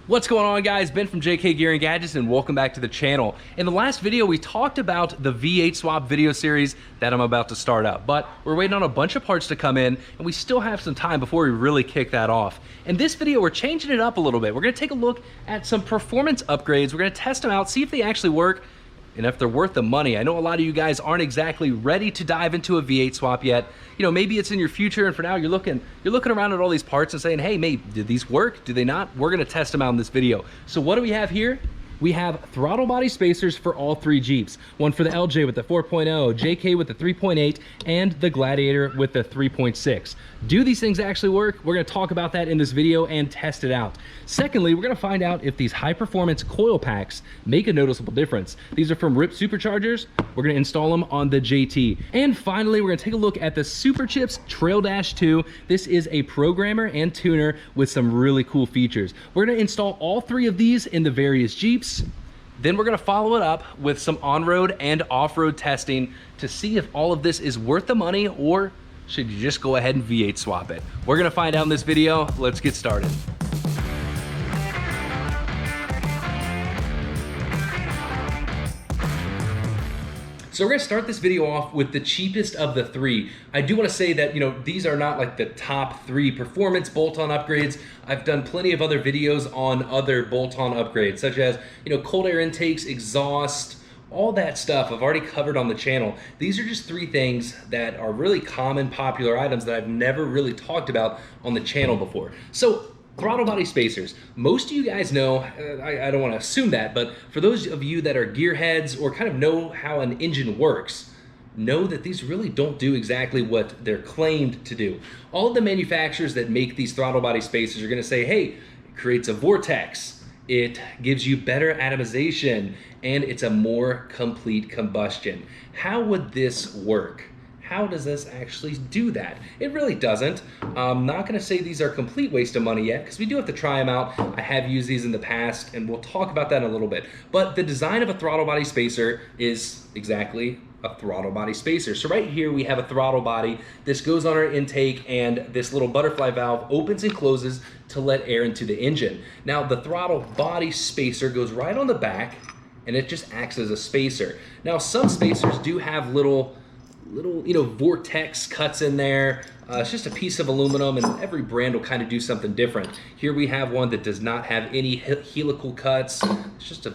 What's going on, guys? Ben from JK Gear and Gadgets, and welcome back to the channel. In the last video, we talked about the V8 swap video series that I'm about to start up, but we're waiting on a bunch of parts to come in, and we still have some time before we really kick that off. In this video, we're changing it up a little bit. We're gonna take a look at some performance upgrades. We're gonna test them out, see if they actually work, and if they're worth the money. I know a lot of you guys aren't exactly ready to dive into a V8 swap yet. You know, maybe it's in your future, and for now you're looking around at all these parts and saying, hey, mate, did these work? Do they not? We're gonna test them out in this video. So what do we have here? We have throttle body spacers for all three Jeeps. One for the LJ with the 4.0, JK with the 3.8, and the Gladiator with the 3.6. Do these things actually work? We're gonna talk about that in this video and test it out. Secondly, we're gonna find out if these high performance coil packs make a noticeable difference. These are from Ripp Superchargers. We're gonna install them on the JT. And finally, we're gonna take a look at the Superchips TrailDash 2. This is a programmer and tuner with some really cool features. We're gonna install all three of these in the various Jeeps. Then we're gonna follow it up with some on-road and off-road testing to see if all of this is worth the money, or should you just go ahead and V8 swap it? We're gonna find out in this video. Let's get started. So we're gonna start this video off with the cheapest of the three. I do wanna say that, you know, these are not like the top three performance bolt-on upgrades. I've done plenty of other videos on other bolt-on upgrades, such as, you know, cold air intakes, exhaust, all that stuff I've already covered on the channel. These are just three things that are really common, popular items that I've never really talked about on the channel before. So, throttle body spacers. Most of you guys know, I don't want to assume that, but for those of you that are gearheads or kind of know how an engine works, know that these really don't do exactly what they're claimed to do. All of the manufacturers that make these throttle body spacers are going to say, hey, it creates a vortex, it gives you better atomization, and it's a more complete combustion. How would this work? How does this actually do that? It really doesn't. I'm not gonna say these are a complete waste of money yet, because we do have to try them out. I have used these in the past, and we'll talk about that in a little bit. But the design of a throttle body spacer is exactly a throttle body spacer. So right here we have a throttle body. This goes on our intake, and this little butterfly valve opens and closes to let air into the engine. Now the throttle body spacer goes right on the back, and it just acts as a spacer. Now some spacers do have little you know, vortex cuts in there. It's just a piece of aluminum, and every brand will kind of do something different. Here we have one that does not have any helical cuts. It's just a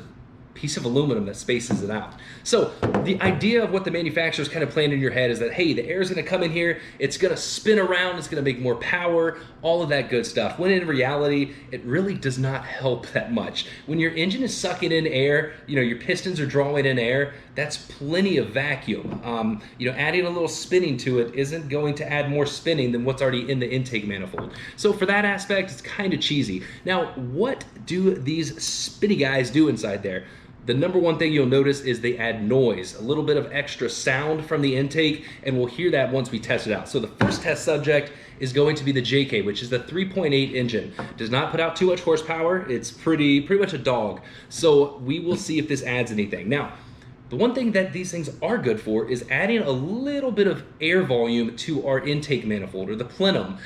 piece of aluminum that spaces it out. So the idea of what the manufacturer's kind of playing in your head is that, hey, the air is gonna come in here, it's gonna spin around, it's gonna make more power, all of that good stuff. When in reality, it really does not help that much. When your engine is sucking in air, you know, your pistons are drawing in air, that's plenty of vacuum. You know, adding a little spinning to it isn't going to add more spinning than what's already in the intake manifold. So for that aspect, it's kind of cheesy. Now, what do these spinny guys do inside there? The number one thing you'll notice is they add noise, a little bit of extra sound from the intake, and we'll hear that once we test it out. So the first test subject is going to be the JK, which is the 3.8 engine. Does not put out too much horsepower. It's pretty much a dog. So we will see if this adds anything. Now, the one thing that these things are good for is adding a little bit of air volume to our intake manifold, or the plenum,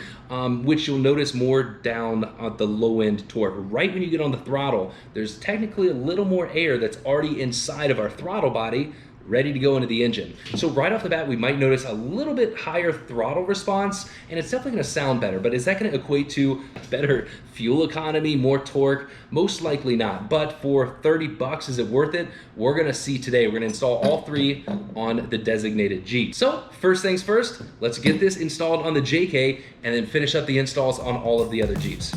which you'll notice more down at the low end torque. Right when you get on the throttle, there's technically a little more air that's already inside of our throttle body, ready to go into the engine. So right off the bat, we might notice a little bit higher throttle response, and it's definitely gonna sound better, but is that gonna equate to better fuel economy, more torque? Most likely not, but for 30 bucks, is it worth it? We're gonna see today. We're gonna install all three on the designated Jeep. So first things first, let's get this installed on the JK and then finish up the installs on all of the other Jeeps.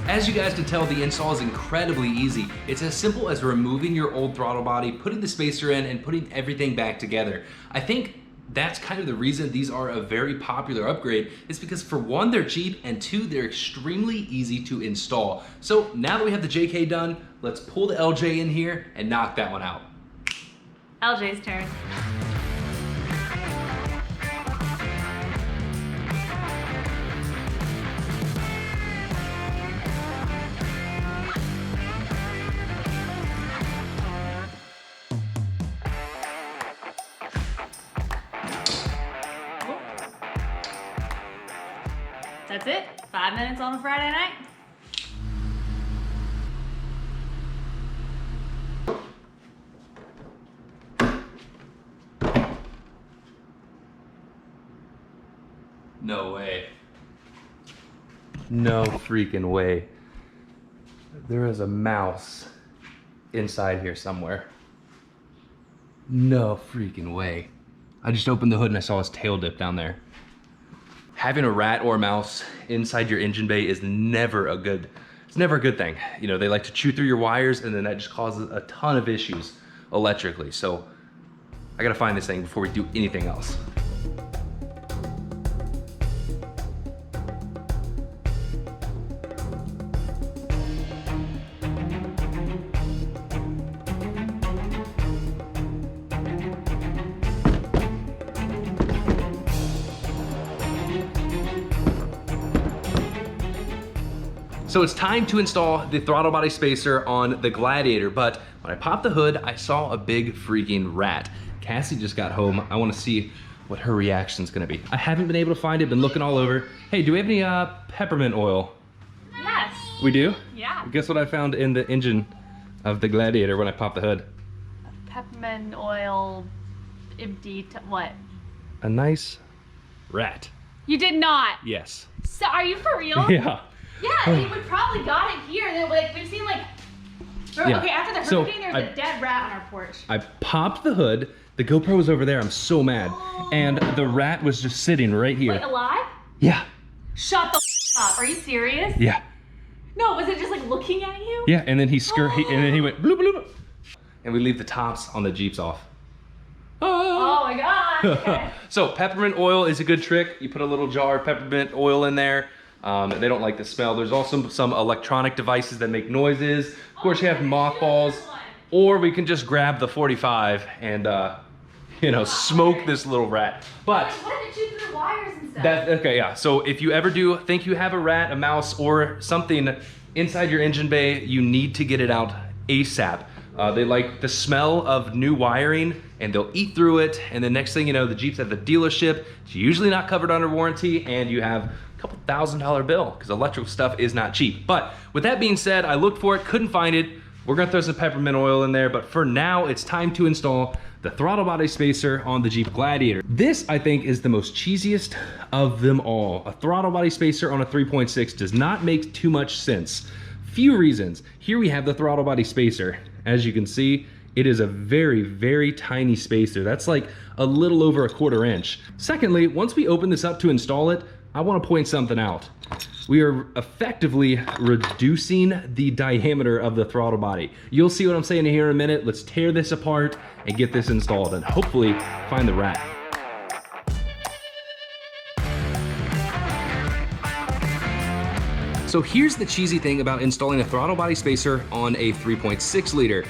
As you guys can tell, the install is incredibly easy. It's as simple as removing your old throttle body, putting the spacer in, and putting everything back together. I think that's kind of the reason these are a very popular upgrade, is because for one, they're cheap, and two, they're extremely easy to install. So now that we have the JK done, let's pull the LJ in here and knock that one out. LJ's turn. That's it. 5 minutes on a Friday night. No way. No freaking way. There is a mouse inside here somewhere. No freaking way. I just opened the hood and I saw his tail dip down there. Having a rat or a mouse inside your engine bay is never a good, it's never a good thing. You know, they like to chew through your wires and then that just causes a ton of issues electrically. So I gotta find this thing before we do anything else. So it's time to install the throttle body spacer on the Gladiator, but when I popped the hood, I saw a big freaking rat. Cassie just got home. I wanna see what her reaction's gonna be. I haven't been able to find it, been looking all over. Hey, do we have any peppermint oil? Yes. We do? Yeah. Guess what I found in the engine of the Gladiator when I popped the hood? Peppermint oil, empty, what? A nice rat. You did not. Yes. So are you for real? Yeah. Yeah, we would probably got it here. Then like we've seen like. Yeah. Okay, after the So, hurricane, there's a dead rat on our porch. I popped the hood, the GoPro was over there, I'm so mad. And the rat was just sitting right here. Wait, alive? Yeah. Shut the up. Are you serious? Yeah. No, was it just like looking at you? Yeah, and then he and then he went bloop bloop. And we leave the tops on the Jeeps off. Oh my god. Okay. So peppermint oil is a good trick. You put a little jar of peppermint oil in there. They don't like the smell. There's also some electronic devices that make noises. Of course, you have mothballs, or we can just grab the 45 and you know, smoke this little rat. But what if it chews through wires and stuff? okay, yeah. So if you ever do think you have a rat, a mouse, or something inside your engine bay, you need to get it out ASAP. They like the smell of new wiring and they'll eat through it. And the next thing you know, the Jeep's at the dealership. It's usually not covered under warranty and you have a couple $1,000 bill because electrical stuff is not cheap. But with that being said, I looked for it, couldn't find it. We're gonna throw some peppermint oil in there, but for now, it's time to install the throttle body spacer on the Jeep Gladiator. This, I think, is the most cheesiest of them all. A throttle body spacer on a 3.6 does not make too much sense. Few reasons. Here we have the throttle body spacer. As you can see, it is a very, very tiny spacer. That's like a little over 1/4 inch. Secondly, once we open this up to install it, I want to point something out. We are effectively reducing the diameter of the throttle body. You'll see what I'm saying here in a minute. Let's tear this apart and get this installed and hopefully find the rat. So here's the cheesy thing about installing a throttle body spacer on a 3.6 liter.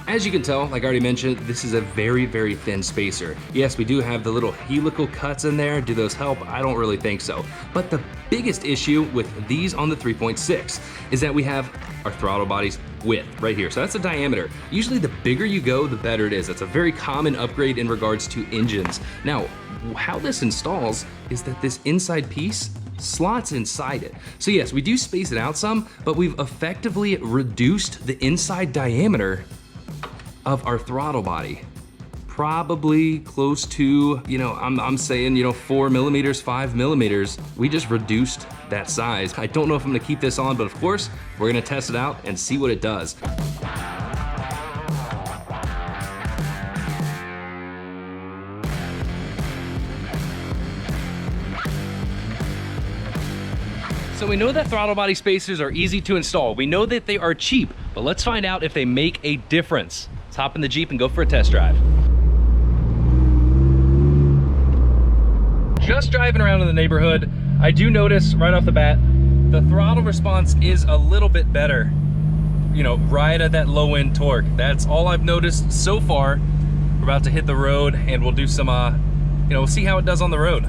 As you can tell, like I already mentioned, this is a very, very thin spacer. Yes, we do have the little helical cuts in there. Do those help? I don't really think so. But the biggest issue with these on the 3.6 is that we have our throttle body's width right here. So that's the diameter. Usually the bigger you go, the better it is. That's a very common upgrade in regards to engines. Now, how this installs is that this inside piece slots inside it. So yes, we do space it out some, but we've effectively reduced the inside diameter of our throttle body. Probably close to, you know, I'm saying, 4 millimeters, 5 millimeters. We just reduced that size. I don't know if I'm gonna keep this on, but of course, we're gonna test it out and see what it does. So we know that throttle body spacers are easy to install. We know that they are cheap, but let's find out if they make a difference. Let's hop in the Jeep and go for a test drive. Just driving around in the neighborhood, I do notice right off the bat, the throttle response is a little bit better. Right at that low end torque. That's all I've noticed so far. We're about to hit the road and we'll do some, we'll see how it does on the road.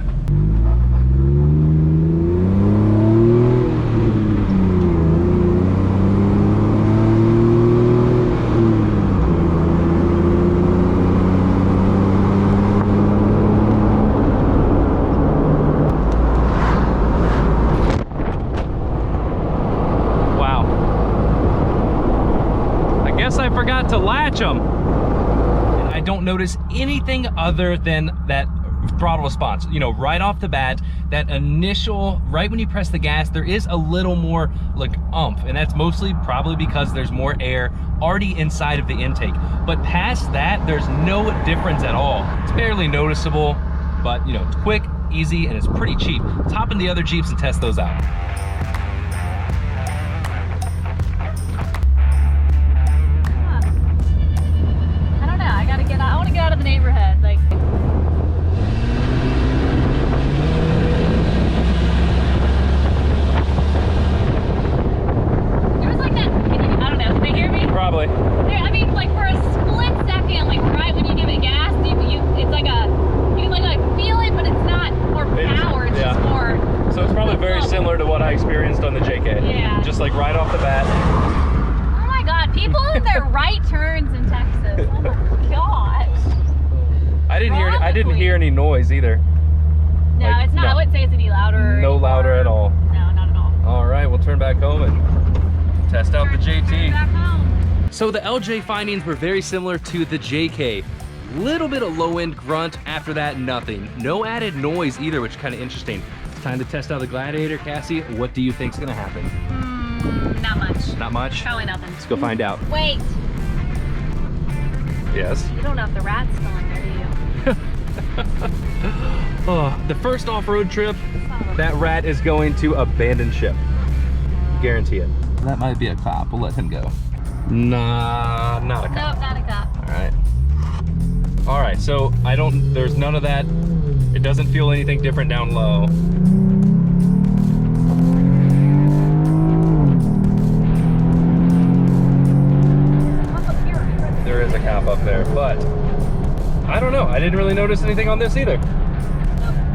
forgot to latch them. And I don't notice anything other than that throttle response. You know, right off the bat, that initial, right when you press the gas, there is a little more like oomph, and that's mostly probably because there's more air already inside of the intake. But past that, there's no difference at all. It's barely noticeable, but you know, it's quick, easy, and it's pretty cheap. Let's hop in the other Jeeps and test those out. I don't know, I want to get out of the neighborhood. Like, Probably. I mean, like for a split second, like right when you give it gas, it's like you can like feel it, but it's not more power. It's just more. So it's probably very similar to what I experienced on the JK. Yeah. Just like right off the bat. Oh my God, people in their right turns in Texas. Oh my gosh. I didn't hear any noise either. No, like, it's not. no. I wouldn't say it's any louder. No louder at all. No, not at all. All right, we'll turn back home and test out the JT. Turn back home. So the LJ findings were very similar to the JK. Little bit of low end grunt, after that nothing. No added noise either, which is kind of interesting. It's time to test out the Gladiator. Cassie, what do you think's gonna happen? Not much. Not much? Probably nothing. Let's go find out. Wait. Yes? You don't know if the rat's still in there, do you? Oh, the first off-road trip, that rat is going to abandon ship. Guarantee it. That might be a cop. We'll let him go. Nah, not a cop. Nope, not a cop. All right. All right, so there's none of that. It doesn't feel anything different down low. There is a cop up there, but I don't know. I didn't really notice anything on this either.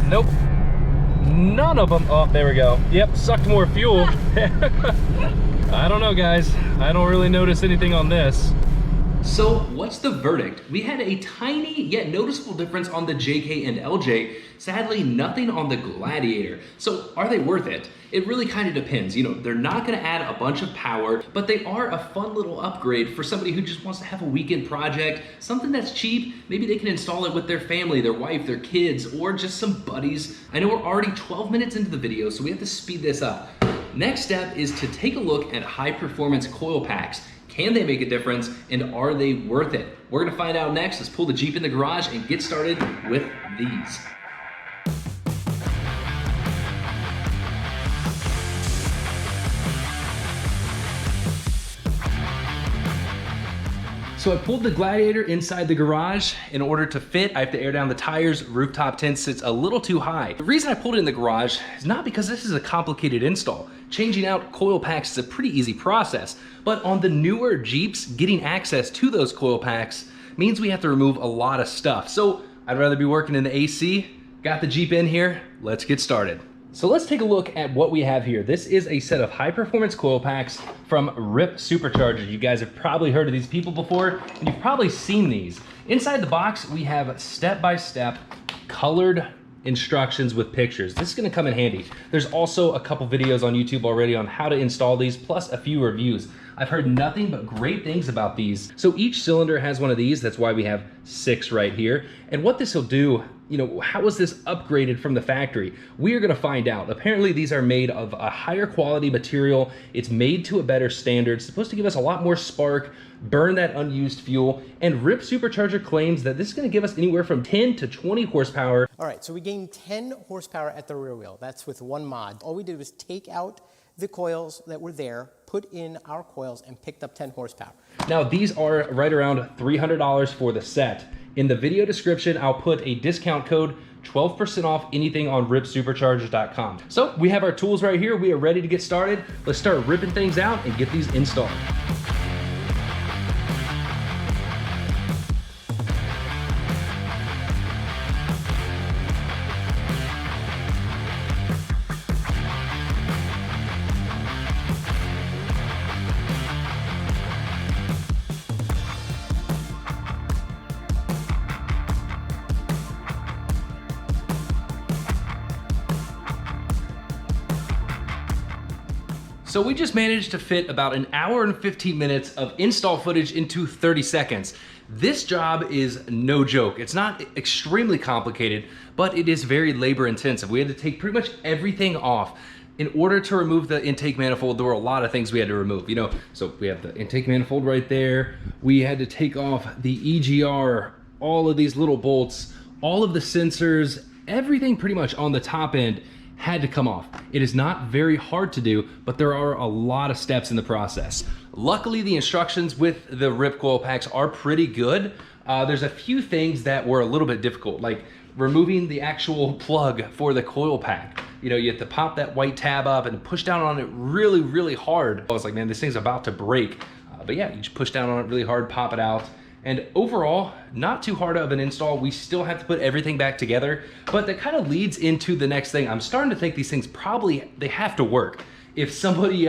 Nope. None of them. Oh, there we go. Yep, sucked more fuel. I don't know, guys. I don't really notice anything on this. So what's the verdict? We had a tiny yet noticeable difference on the JK and LJ. Sadly, nothing on the Gladiator. So are they worth it? It really kind of depends. You know, they're not gonna add a bunch of power, but they are a fun little upgrade for somebody who just wants to have a weekend project, something that's cheap. Maybe they can install it with their family, their wife, their kids, or just some buddies. I know we're already 12 minutes into the video, so we have to speed this up. Next step is to take a look at high performance coil packs. Can they make a difference, and are they worth it? We're gonna find out next. Let's pull the Jeep in the garage and get started with these. So I pulled the Gladiator inside the garage. In order to fit, I have to air down the tires. Rooftop tent sits a little too high. The reason I pulled it in the garage is not because this is a complicated install. Changing out coil packs is a pretty easy process, but on the newer Jeeps, getting access to those coil packs means we have to remove a lot of stuff. So I'd rather be working in the AC. Got the Jeep in here, let's get started. So let's take a look at what we have here. This is a set of high performance coil packs from Ripp Supercharger. You guys have probably heard of these people before, and you've probably seen these. Inside the box, we have step-by-step colored instructions with pictures. This is gonna come in handy. There's also a couple videos on YouTube already on how to install these, plus a few reviews. I've heard nothing but great things about these. So each cylinder has one of these. That's why we have 6 right here. And what this will do, you know, how is this upgraded from the factory? We are gonna find out. Apparently these are made of a higher quality material. It's made to a better standard. It's supposed to give us a lot more spark, burn that unused fuel, and Ripp Supercharger claims that this is gonna give us anywhere from 10 to 20 horsepower. All right, so we gained 10 horsepower at the rear wheel. That's with one mod. All we did was take out the coils that were there, put in our coils, and picked up 10 horsepower. Now these are right around $300 for the set. In the video description, I'll put a discount code, 12% off anything on rippsuperchargers.com. So we have our tools right here. We are ready to get started. Let's start ripping things out and get these installed. So we just managed to fit about an hour and 15 minutes of install footage into 30 seconds. This job is no joke. It's not extremely complicated, but it is very labor intensive. We had to take pretty much everything off. In order to remove the intake manifold, there were a lot of things we had to remove, you know. So we have the intake manifold right there. We had to take off the EGR, all of these little bolts, all of the sensors, everything pretty much on the top end had to come off. It is not very hard to do, but there are a lot of steps in the process. Luckily, the instructions with the Ripp Coil packs are pretty good. There's a few things that were a little bit difficult, like removing the actual plug for the coil pack. You know, you have to pop that white tab up and push down on it really, really hard. I was like, man, this thing's about to break. But yeah, you just push down on it really hard, pop it out. And overall, not too hard of an install. We still have to put everything back together, but that kind of leads into the next thing. I'm starting to think these things they have to work. If somebody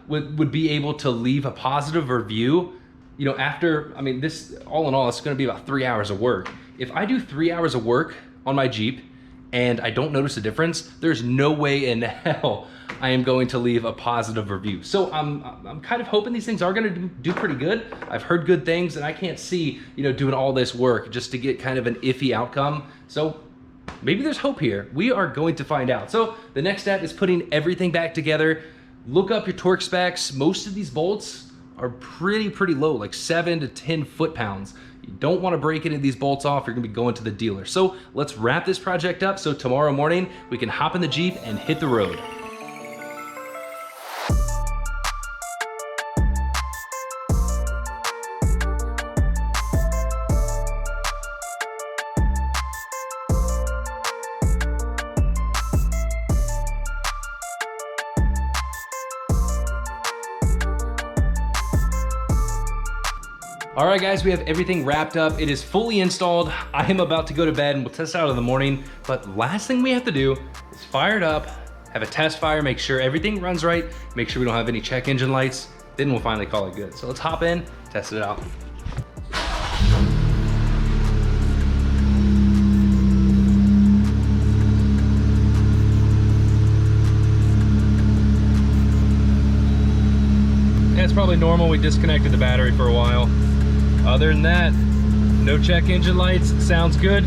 would be able to leave a positive review, you know, after, I mean, this, all in all, it's gonna be about 3 hours of work. If I do 3 hours of work on my Jeep and I don't notice a difference, there's no way in hell I am going to leave a positive review. So I'm kind of hoping these things are gonna do pretty good. I've heard good things, and I can't see, you know, doing all this work just to get kind of an iffy outcome. So maybe there's hope here. We are going to find out. So the next step is putting everything back together. Look up your torque specs. Most of these bolts are pretty low, like 7 to 10 foot-pounds. You don't want to break any of these bolts off. You're gonna be going to the dealer. So let's wrap this project up so tomorrow morning we can hop in the Jeep and hit the road. All right, guys, we have everything wrapped up. It is fully installed. I am about to go to bed and we'll test it out in the morning. But last thing we have to do is fire it up, have a test fire, make sure everything runs right, make sure we don't have any check engine lights. Then we'll finally call it good. So let's hop in, test it out. Yeah, it's probably normal. We disconnected the battery for a while. Other than that, no check engine lights, sounds good.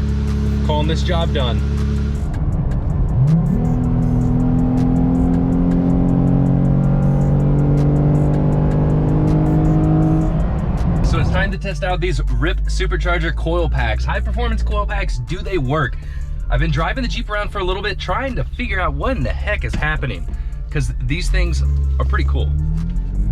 Calling this job done. So it's time to test out these Ripp Supercharger coil packs. High performance coil packs, do they work? I've been driving the Jeep around for a little bit trying to figure out what in the heck is happening, because these things are pretty cool.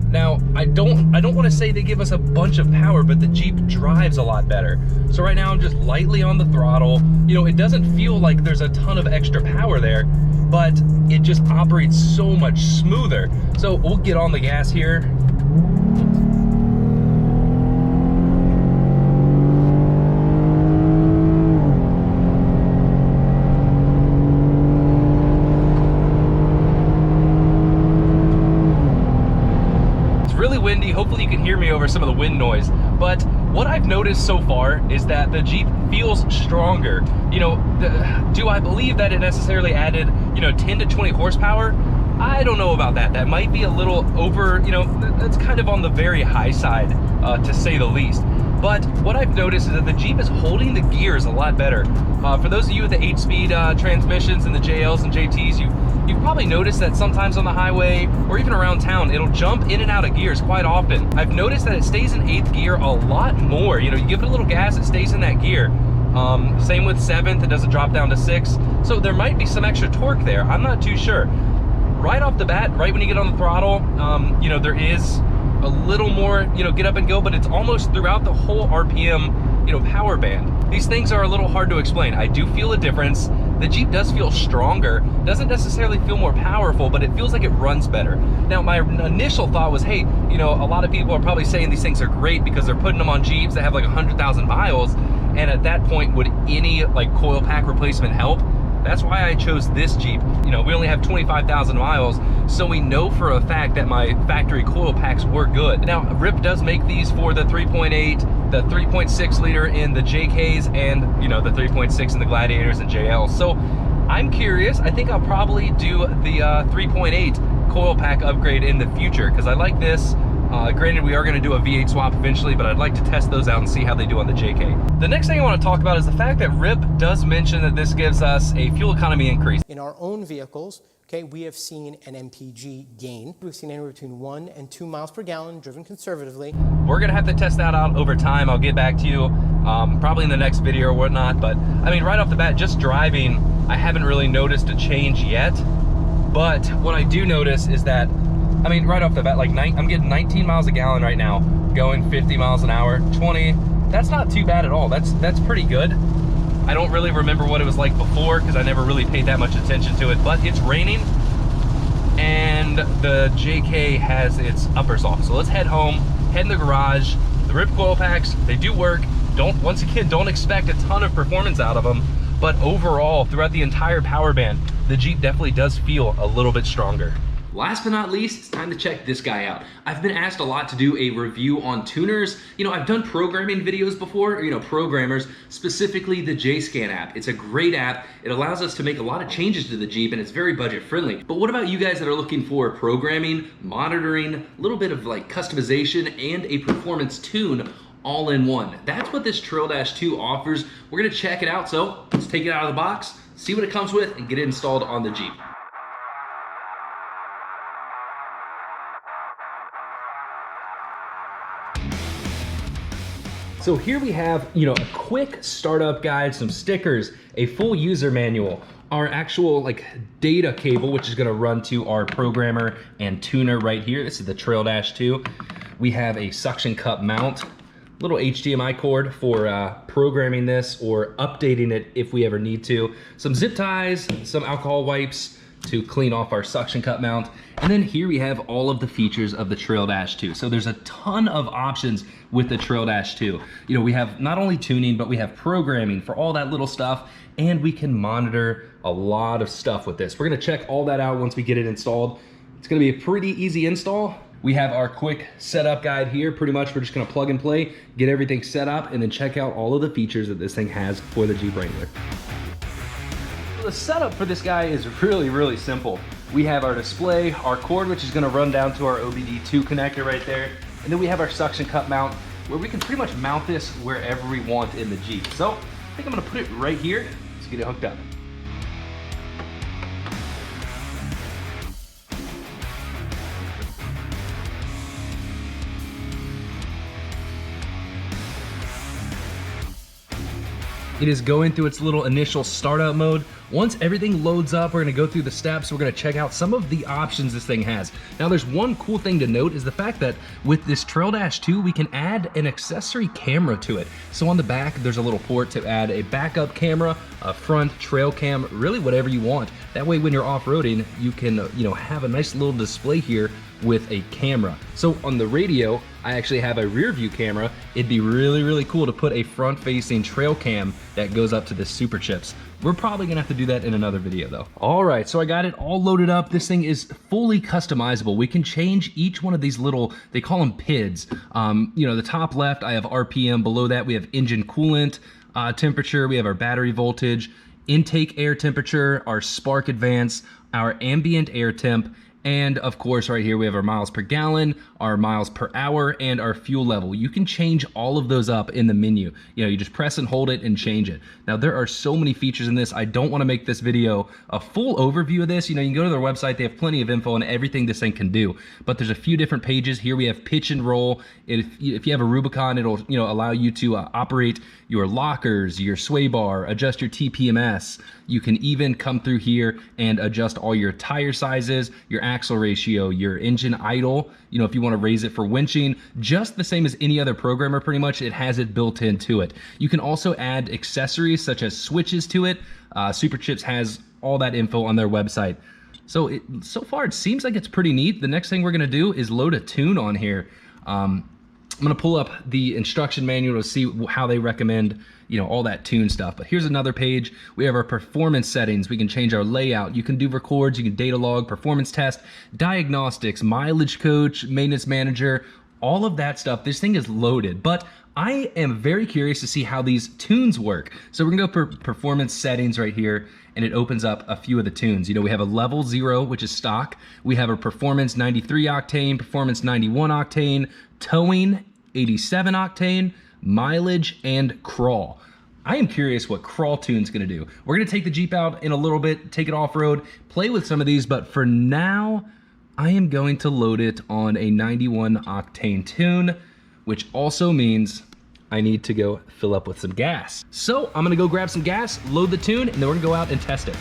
Now, I don't want to say they give us a bunch of power, but the Jeep drives a lot better. So right now I'm just lightly on the throttle. You know, it doesn't feel like there's a ton of extra power there, but it just operates so much smoother. So we'll get on the gas here. Windy. Hopefully you can hear me over some of the wind noise, but what I've noticed so far is that the Jeep feels stronger. You know, do I believe that it necessarily added, you know, 10 to 20 horsepower? I don't know about that. That might be a little over, you know, that's kind of on the very high side, to say the least. But what I've noticed is that the Jeep is holding the gears a lot better. For those of you with the 8-speed transmissions and the JLs and JTs, you've probably noticed that sometimes on the highway or even around town, it'll jump in and out of gears quite often. I've noticed that it stays in 8th gear a lot more. You know, you give it a little gas, it stays in that gear. Same with 7th, it doesn't drop down to 6th. So there might be some extra torque there. I'm not too sure. Right off the bat, right when you get on the throttle, you know, there is a little more, you know, get up and go, but it's almost throughout the whole RPM, you know, power band. These things are a little hard to explain. I do feel a difference. The Jeep does feel stronger, doesn't necessarily feel more powerful, but it feels like it runs better. Now, my initial thought was, hey, you know, a lot of people are probably saying these things are great because they're putting them on Jeeps that have like 100,000 miles, and at that point, would any like coil pack replacement help? That's why I chose this Jeep. You know, we only have 25,000 miles, so we know for a fact that my factory coil packs were good. Now, Ripp does make these for the 3.8, the 3.6 liter in the JKs, and, you know, the 3.6 in the Gladiators and JLs. So I'm curious. I think I'll probably do the 3.8 coil pack upgrade in the future, because I like this. Granted, we are going to do a V8 swap eventually, but I'd like to test those out and see how they do on the JK. The next thing I want to talk about is the fact that Ripp does mention that this gives us a fuel economy increase. In our own vehicles, okay, we have seen an MPG gain. We've seen anywhere between 1 and 2 miles per gallon, driven conservatively. We're going to have to test that out over time. I'll get back to you probably in the next video or whatnot. But I mean, right off the bat, just driving, I haven't really noticed a change yet. But what I do notice is that, I mean, right off the bat, like I'm getting 19 miles a gallon right now, going 50 miles an hour, 20. That's not too bad at all. That's pretty good. I don't really remember what it was like before because I never really paid that much attention to it, but it's raining and the JK has its uppers off. So let's head home, head in the garage. The Ripp coil packs, they do work. Once again, don't expect a ton of performance out of them, but overall, throughout the entire power band, the Jeep definitely does feel a little bit stronger. Last but not least, it's time to check this guy out. I've been asked a lot to do a review on tuners. You know, I've done programming videos before, you know, programmers, specifically the JScan app. It's a great app. It allows us to make a lot of changes to the Jeep and it's very budget friendly. But what about you guys that are looking for programming, monitoring, a little bit of like customization and a performance tune all in one? That's what this TrailDash 2 offers. We're gonna check it out, so let's take it out of the box, see what it comes with, and get it installed on the Jeep. So here we have, you know, a quick startup guide, some stickers, a full user manual, our actual like data cable, which is gonna run to our programmer and tuner right here. This is the TrailDash 2. We have a suction cup mount, little HDMI cord for programming this or updating it if we ever need to. Some zip ties, some alcohol wipes to clean off our suction cup mount. And then here we have all of the features of the TrailDash 2. So there's a ton of options with the TrailDash 2. You know, we have not only tuning, but we have programming for all that little stuff, and we can monitor a lot of stuff with this. We're gonna check all that out once we get it installed. It's gonna be a pretty easy install. We have our quick setup guide here. Pretty much we're just gonna plug and play, get everything set up, and then check out all of the features that this thing has for the Jeep Wrangler. The setup for this guy is really, really simple. We have our display, our cord, which is gonna run down to our OBD2 connector right there. And then we have our suction cup mount, where we can pretty much mount this wherever we want in the Jeep. So I think I'm gonna put it right here. Let's get it hooked up. It is going through its little initial startup mode. Once everything loads up, we're gonna go through the steps. We're gonna check out some of the options this thing has. Now there's one cool thing to note is the fact that with this TrailDash 2, we can add an accessory camera to it. So on the back, there's a little port to add a backup camera, a front trail cam, really whatever you want. That way when you're off-roading, you can have a nice little display here with a camera. So on the radio, I actually have a rear view camera. It'd be really, really cool to put a front facing trail cam that goes up to the Superchips. We're probably gonna have to do that in another video though. All right, so I got it all loaded up. This thing is fully customizable. We can change each one of these little, they call them PIDs. The top left, I have RPM. Below that, we have engine coolant temperature. We have our battery voltage, intake air temperature, our spark advance, our ambient air temp, and of course right here we have our miles per gallon, our miles per hour, and our fuel level. You can change all of those up in the menu. You just press and hold it and change it. Now there are so many features in this. I don't want to make this video a full overview of this. You can go to their website, they have plenty of info on everything this thing can do, but there's a few different pages. Here we have pitch and roll. If you have a Rubicon, it'll allow you to operate your lockers, your sway bar, adjust your TPMS. You can even come through here and adjust all your tire sizes, your axle ratio, your engine idle, if you want to raise it for winching, just the same as any other programmer pretty much, it has it built into it. You can also add accessories such as switches to it. Superchips has all that info on their website. So far it seems like it's pretty neat. The next thing we're gonna do is load a tune on here. I'm gonna pull up the instruction manual to see how they recommend all that tune stuff. But here's another page. We have our performance settings. We can change our layout. You can do records, you can data log, performance test, diagnostics, mileage coach, maintenance manager, all of that stuff. This thing is loaded, but I am very curious to see how these tunes work. So we're gonna go for performance settings right here, and it opens up a few of the tunes. You know, we have a level 0, which is stock. We have a performance 93 octane, performance 91 octane, towing 87 octane, mileage, and crawl. I am curious what crawl tune's gonna do. We're gonna take the Jeep out in a little bit, take it off-road, play with some of these, but for now, I am going to load it on a 91 octane tune, which also means I need to go fill up with some gas. So I'm gonna go grab some gas, load the tune, and then we're gonna go out and test it.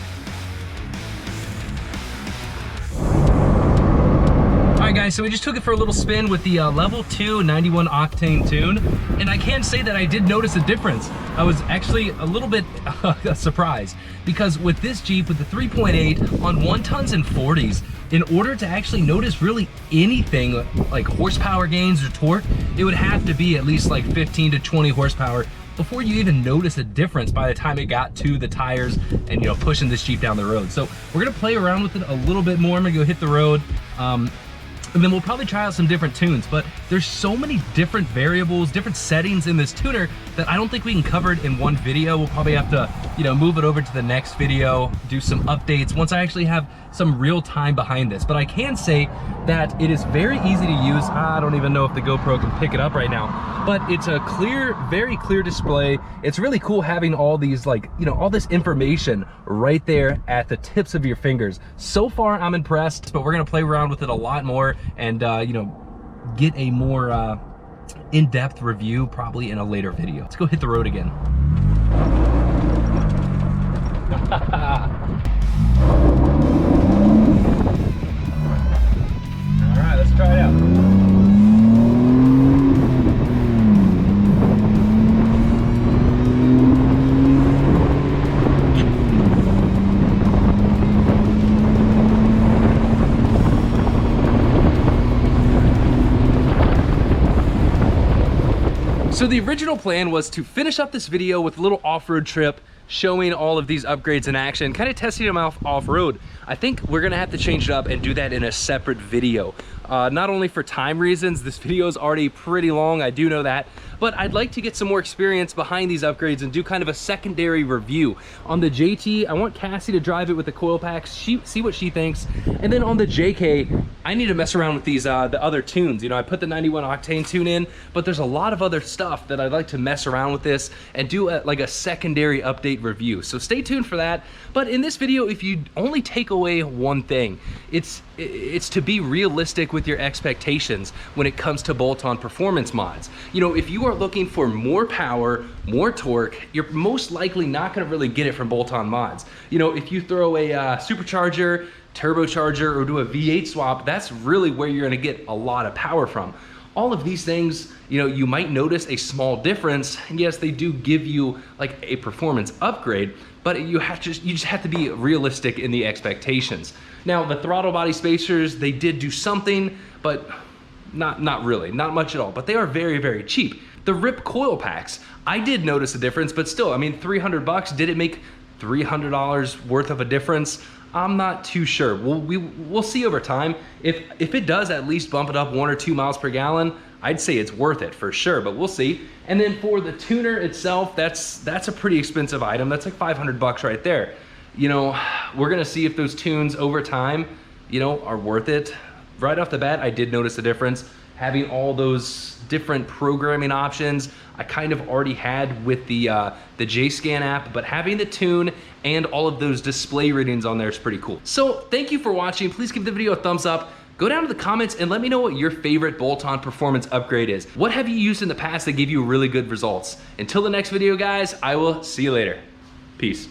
All right guys, so we just took it for a little spin with the level 2 91 octane tune, and I can say that I did notice a difference. I was actually a little bit surprised, because with this Jeep, with the 3.8 on 1 tons and 40s, in order to actually notice really anything like horsepower gains or torque, it would have to be at least like 15 to 20 horsepower before you even notice a difference by the time it got to the tires and, you know, pushing this Jeep down the road. So we're gonna play around with it a little bit more. I'm gonna go hit the road. And then we'll probably try out some different tunes, but there's so many different variables, different settings in this tuner that I don't think we can cover it in one video. We'll probably have to, you know, move it over to the next video, do some updates once I actually have some real time behind this. But I can say that it is very easy to use. I don't even know if the GoPro can pick it up right now, but it's a clear, very clear display. It's really cool having all these, like, you know, all this information right there at the tips of your fingers. So far, I'm impressed, but we're gonna play around with it a lot more and, you know, get a more in-depth review probably in a later video. Let's go hit the road again. All right, let's try it out. So the original plan was to finish up this video with a little off-road trip, showing all of these upgrades in action, kind of testing them off-road. I think we're gonna have to change it up and do that in a separate video. Not only for time reasons, this video is already pretty long, I do know that, but I'd like to get some more experience behind these upgrades and do kind of a secondary review. On the JT, I want Cassie to drive it with the coil packs, see what she thinks, and then on the JK, I need to mess around with these, the other tunes. You know, I put the 91 octane tune in, but there's a lot of other stuff that I'd like to mess around with this and do like a secondary update review. So stay tuned for that. But in this video, if you only take away one thing, it's to be realistic with your expectations when it comes to bolt-on performance mods. You know, if you are looking for more power, more torque, you're most likely not gonna really get it from bolt-on mods. You know, if you throw a supercharger, turbocharger, or do a V8 swap, that's really where you're gonna get a lot of power from. All of these things, you know, you might notice a small difference, and yes, they do give you like a performance upgrade, but you just have to be realistic in the expectations. Now, the throttle body spacers, they did do something, but not really, not much at all, but they are very, very cheap. The Ripp Coil packs, I did notice a difference, but still, I mean, 300 bucks, did it make $300 worth of a difference? I'm not too sure. We'll see over time. If it does at least bump it up 1 or 2 miles per gallon, I'd say it's worth it for sure, but we'll see. And then for the tuner itself, that's a pretty expensive item. That's like 500 bucks right there. You know, we're gonna see if those tunes over time, you know, are worth it. Right off the bat, I did notice a difference. Having all those different programming options, I kind of already had with the JScan app, but having the tune and all of those display readings on there is pretty cool. So thank you for watching. Please give the video a thumbs up. Go down to the comments and let me know what your favorite bolt-on performance upgrade is. What have you used in the past that gave you really good results? Until the next video, guys, I will see you later. Peace.